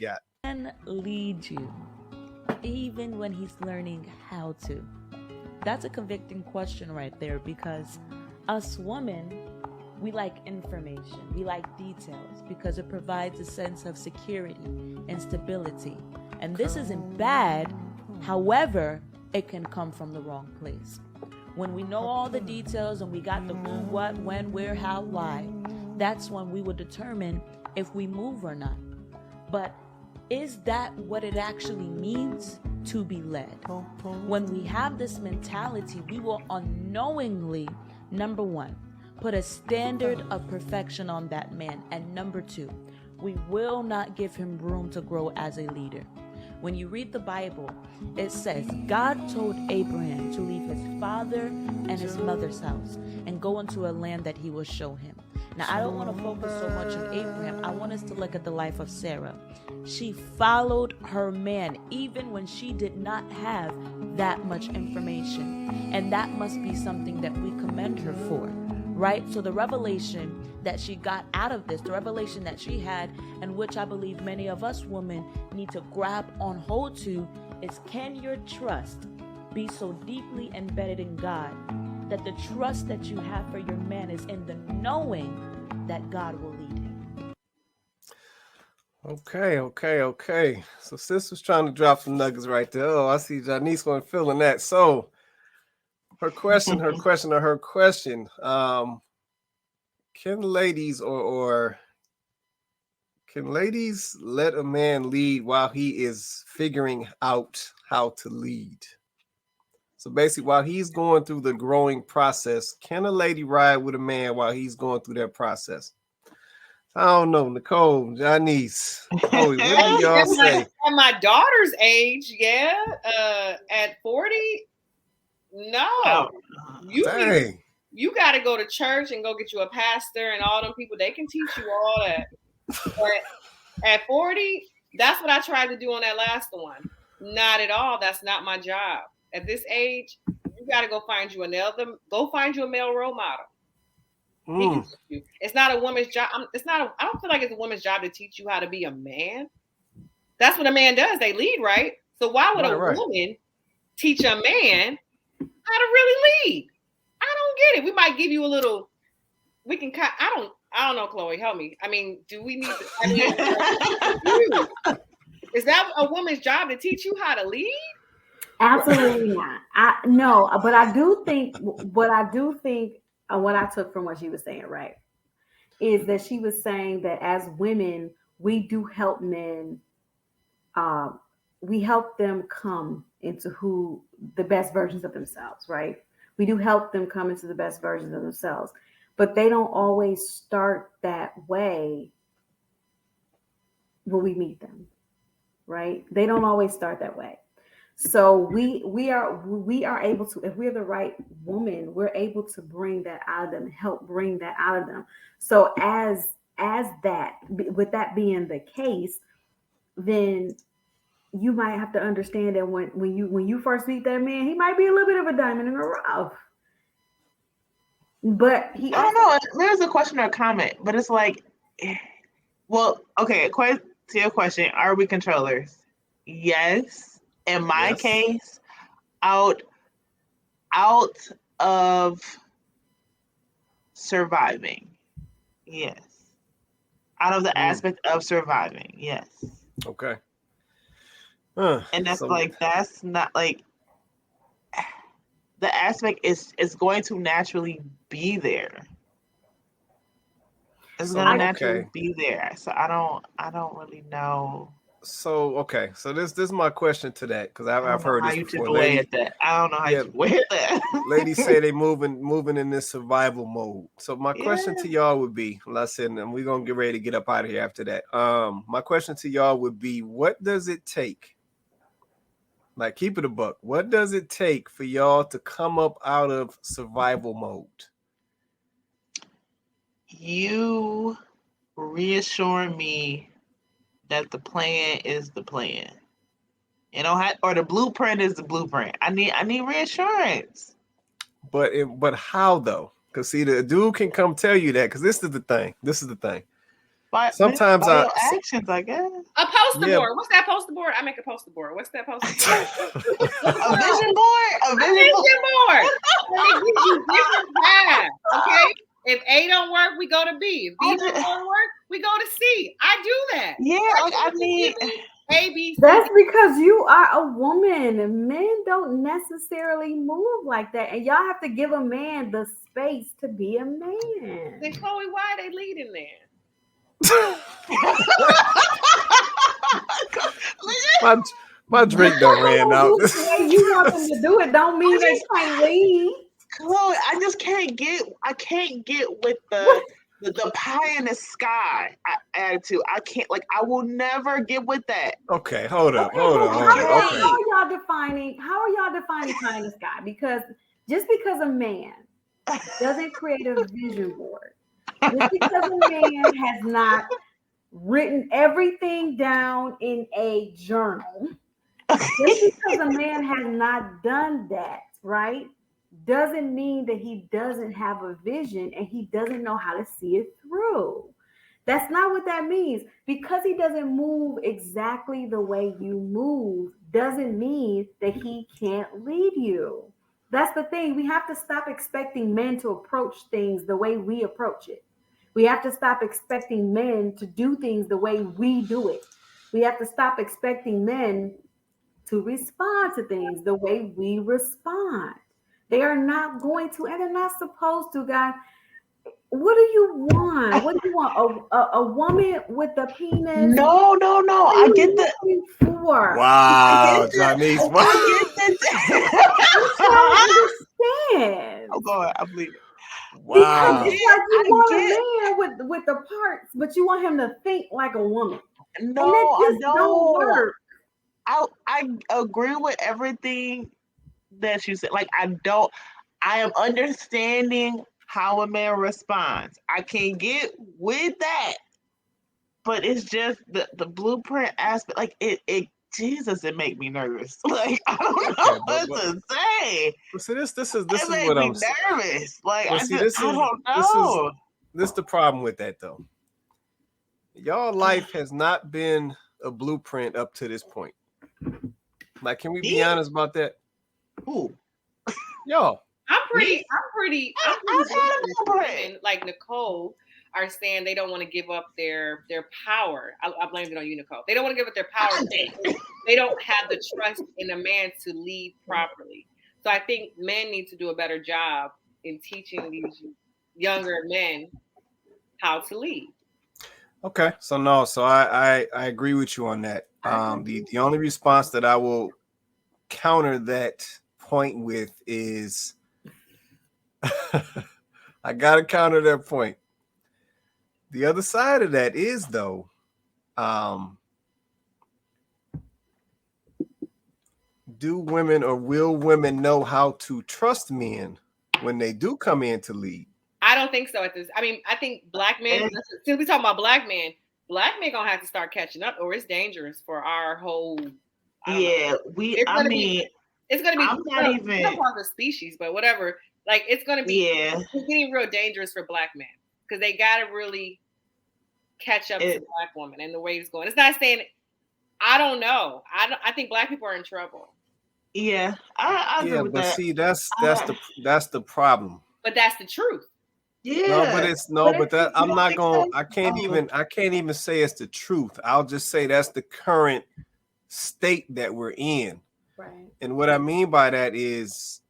Got. Can lead you even when he's learning how to? That's a convicting question right there because us women, we like information, we like details because it provides a sense of security and stability. And this isn't bad, however, it can come from the wrong place. When we know all the details and we got the who, what, when, where, how, why, that's when we will determine if we move or not. But is that what it actually means to be led? When we have this mentality, we will unknowingly, number one, put a standard of perfection on that man. And number two, we will not give him room to grow as a leader. When you read the Bible, it says God told Abraham to leave his father and his mother's house and go into a land that he will show him. Now, I don't want to focus so much on Abraham. I want us to look at the life of Sarah. She followed her man even when she did not have that much information. And that must be something that we commend her for, right? So the revelation that she got out of this, the revelation that she had, and which I believe many of us women need to grab on hold to, is can your trust be so deeply embedded in God that the trust that you have for your man is in the knowing that God will lead him? Okay. So sis was trying to drop some nuggets right there. Oh, I see Janice going feeling that. So her question. Can ladies or can ladies let a man lead while he is figuring out how to lead? So basically, while he's going through the growing process, can a lady ride with a man while he's going through that process? I don't know, Nicole, Janice, Chloe, what do y'all say? At my daughter's age, yeah. At 40, no. You got to go to church and go get you a pastor and all them people. They can teach you all that. But at 40, that's what I tried to do on that last one. Not at all. That's not my job. At this age, you got to go find you a male role model. He can teach you. It's not a woman's job. I don't feel like it's a woman's job to teach you how to be a man. That's what a man does. They lead, right? So why would a woman teach a man how to really lead? I don't get it. We might give you a little. We can. I don't know, Chloe. Help me. I mean, do we need? Is that a woman's job to teach you how to lead? Absolutely not. But I do think. What I took from what she was saying, right, is that she was saying that as women, we do help men. We help them come into who the best versions of themselves, right? We do help them come into the best versions of themselves, but they don't always start that way when we meet them, right? They don't always start that way. So we are able to, if we're the right woman, we're able to bring that out of them, help bring that out of them. So as that, with that being the case, then you might have to understand that when you first meet that man, he might be a little bit of a diamond in the rough. But I don't know. There's a question or a comment, but it's like, well, okay. To your question, are we controllers? Yes. In my case, out of surviving, yes. Out of the aspect of surviving, yes. Okay. And that's that's not like the aspect is going to naturally be there. It's going to naturally be there. So I don't really know. So this is my question to that, because I've heard this before. I don't know how you wear that. Ladies say they moving in this survival mode. So my question to y'all would be, and we're gonna get ready to get up out of here after that. My question to y'all would be, what does it take? Like, keep it a buck. What does it take for y'all to come up out of survival mode? You reassuring me that the plan is the plan. Or the blueprint is the blueprint. I need reassurance. But how though? Because see, the dude can come tell you that. Because this is the thing. sometimes actions, I guess. A poster board. What's that poster board? I make a poster board. What's that poster board? A vision board. A vision board. And it gives you different paths. Okay. If A don't work, we go to B. If B don't work, we go to C. I do that. Yeah, I mean, A, B, C. That's because you are a woman. Men don't necessarily move like that, and y'all have to give a man the space to be a man. Then Chloe, why are they leading there? my drink done ran out. You want them to do it, don't mean they can't leave. Chloe, I can't get with the pie in the sky attitude. I can't, I will never get with that. Okay, hold up. How are y'all defining pie in the sky? Because just because a man doesn't create a vision board, just because a man has not written everything down in a journal, just because a man has not done that, right, doesn't mean that he doesn't have a vision and he doesn't know how to see it through. That's not what that means. Because he doesn't move exactly the way you move doesn't mean that he can't lead you. That's the thing. We have to stop expecting men to approach things the way we approach it. We have to stop expecting men to do things the way we do it. We have to stop expecting men to respond to things the way we respond. They are not going to, and they're not supposed to, guys. What do you want? What do you want? A woman with a penis? No. I get the. Wow, Janice. I get I understand. I'm going. I believe it. Wow. Because you want a man with the parts, but you want him to think like a woman. No, I don't work. I agree with everything that you said. I am understanding how a man responds. I can get with that, but it's just the blueprint aspect. It make me nervous. I don't know what to say. See, this is what I'm nervous. I don't know. This is the problem with that though. Y'all life has not been a blueprint up to this point. Can we be honest about that? Ooh. Y'all. I'm pretty blueprint. Like Nicole are saying they don't want to give up their power. I blamed it on you, Nicole. They don't want to give up their power. They don't have the trust in a man to lead properly. So I think men need to do a better job in teaching these younger men how to lead. Okay, so I agree with you on that. The only response that I will counter that point with is I gotta counter that point. The other side of that is though, do women or will women know how to trust men when they do come in to lead? I don't think so. I think black men, since we talking about black men gonna have to start catching up, or it's dangerous for our whole. It's gonna be. I'm not even part of the species, but whatever. It's gonna be. It's getting real dangerous for black men because they gotta really catch up to black women and the way it's going. It's not saying. I don't know. I think black people are in trouble. Yeah, I agree with that. See, that's the problem. But that's the truth. Yeah. I can't even say it's the truth. I'll just say that's the current state that we're in. Right. And what I mean by that is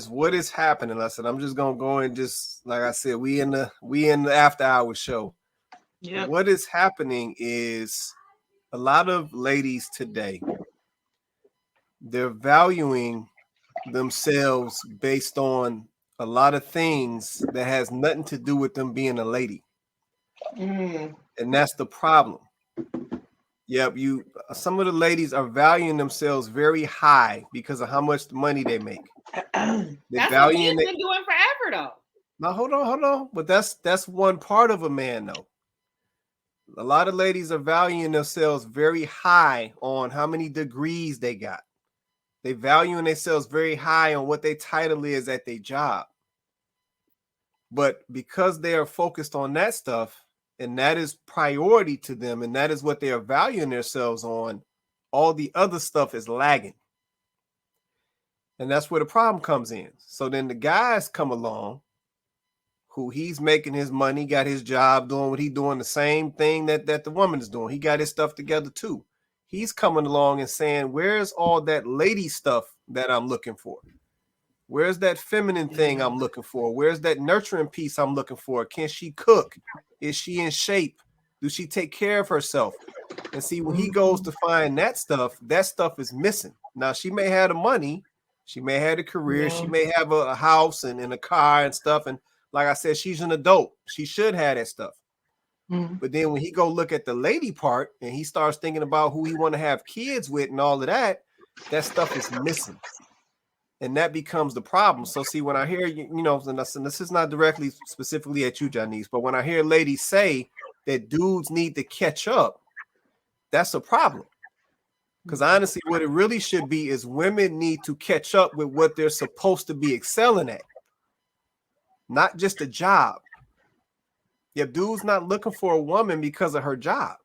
what is happening. I said, I'm just gonna go and just, like I said, we in the after hours show. Yeah. What is happening is a lot of ladies today, they're valuing themselves based on a lot of things that has nothing to do with them being a lady. And that's the problem. Yep, some of the ladies are valuing themselves very high because of how much money they make. That's what men been doing forever though. Now hold on. But that's one part of a man though. A lot of ladies are valuing themselves very high on how many degrees they got. They valuing themselves very high on what their title is at their job. But because they are focused on that stuff, and that is priority to them, and that is what they are valuing themselves on, all the other stuff is lagging. And that's where the problem comes in. So then the guys come along who he's making his money, got his job, doing what he's doing, the same thing that the woman is doing. He got his stuff together too. He's coming along and saying, where's all that lady stuff that I'm looking for? Where's that feminine thing I'm looking for? Where's that nurturing piece I'm looking for? Can she cook? Is she in shape? Do she take care of herself? And see, when he goes to find that stuff is missing. Now, she may have the money. She may have a career. She may have a house and a car and stuff. And like I said, she's an adult. She should have that stuff. But then when he go look at the lady part and he starts thinking about who he want to have kids with and all of that, that stuff is missing. And that becomes the problem. So see, when I hear, you know, and this is not directly specifically at you, Janice, but when I hear ladies say that dudes need to catch up, that's a problem. Because honestly, what it really should be is women need to catch up with what they're supposed to be excelling at. Not just a job. If dudes not looking for a woman because of her job.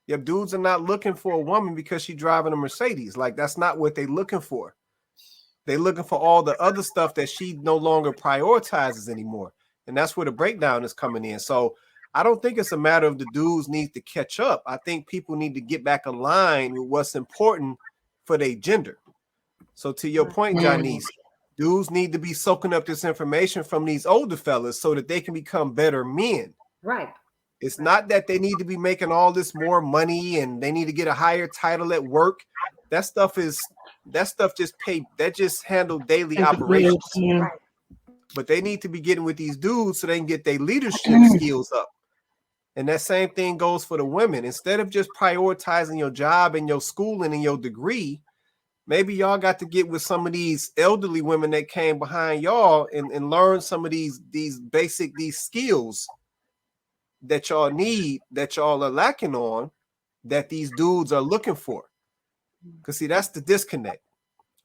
If dudes are not looking for a woman because she's driving a Mercedes. Like, that's not what they're looking for. They're looking for all the other stuff that she no longer prioritizes anymore. And that's where the breakdown is coming in. So I don't think it's a matter of the dudes need to catch up. I think people need to get back aligned with what's important for their gender. So to your point, Janice, dudes need to be soaking up this information from these older fellas so that they can become better men. Right. It's not that they need to be making all this more money and they need to get a higher title at work. That stuff just handle daily operations. Right. But they need to be getting with these dudes so they can get their leadership skills up. And that same thing goes for the women. Instead of just prioritizing your job and your schooling and your degree, maybe y'all got to get with some of these elderly women that came behind y'all and learn some of these basic skills that y'all need, that y'all are lacking on, that these dudes are looking for. Because see, that's the disconnect.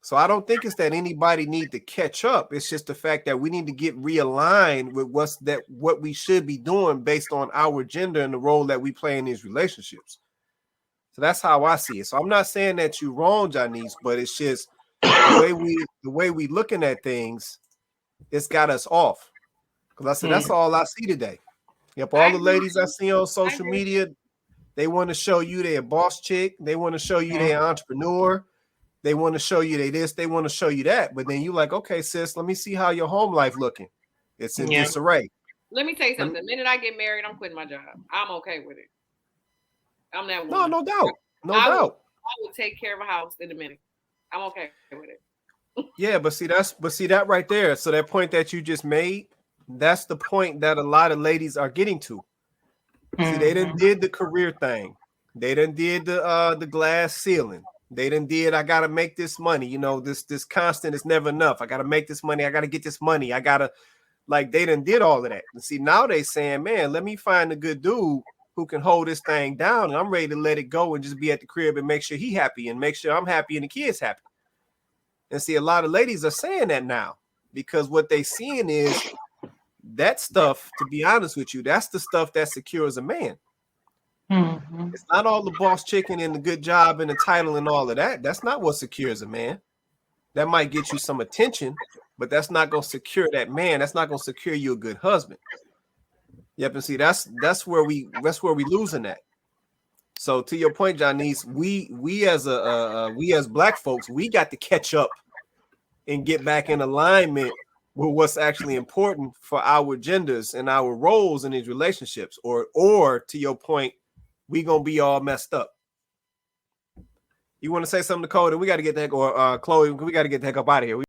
So I don't think it's that anybody need to catch up. It's just the fact that we need to get realigned with what we should be doing based on our gender and the role that we play in these relationships. So that's how I see it. So I'm not saying that you're wrong, Janice, but it's just the way we looking at things, it's got us off. Because I said that's all I see today. Yep, all the ladies I see on social media, they want to show you they're a boss chick. They want to show you they're an entrepreneur. They want to show you they this. They want to show you that. But then you like, okay, sis, let me see how your home life looking. It's in disarray. Let me tell you something. The minute I get married, I'm quitting my job. I'm okay with it. I'm that woman. No doubt. I will take care of a house in a minute. I'm okay with it. Yeah, but see that right there. So that point that you just made, that's the point that a lot of ladies are getting to. See, they done did the career thing. They done did the glass ceiling. They done did, I gotta make this money. You know, this constant is never enough. I gotta make this money. I gotta get this money. I gotta, like, they done did all of that. And see, now they saying, man, let me find a good dude who can hold this thing down, and I'm ready to let it go and just be at the crib and make sure he happy and make sure I'm happy and the kids happy. And see, a lot of ladies are saying that now because what they seeing is that stuff, to be honest with you, that's the stuff that secures a man. It's not all the boss chicken and the good job and the title and all of that. That's not what secures a man. That might get you some attention, but that's not going to secure that man. That's not going to secure you a good husband. Yep, and see, that's where we losing that. So to your point, Janice, we as black folks, we got to catch up and get back in alignment with what's actually important for our genders and our roles in these relationships, or to your point, we gonna be all messed up. You want to say something, Nicole? We got to get the heck, or Chloe, we got to get the heck up out of here.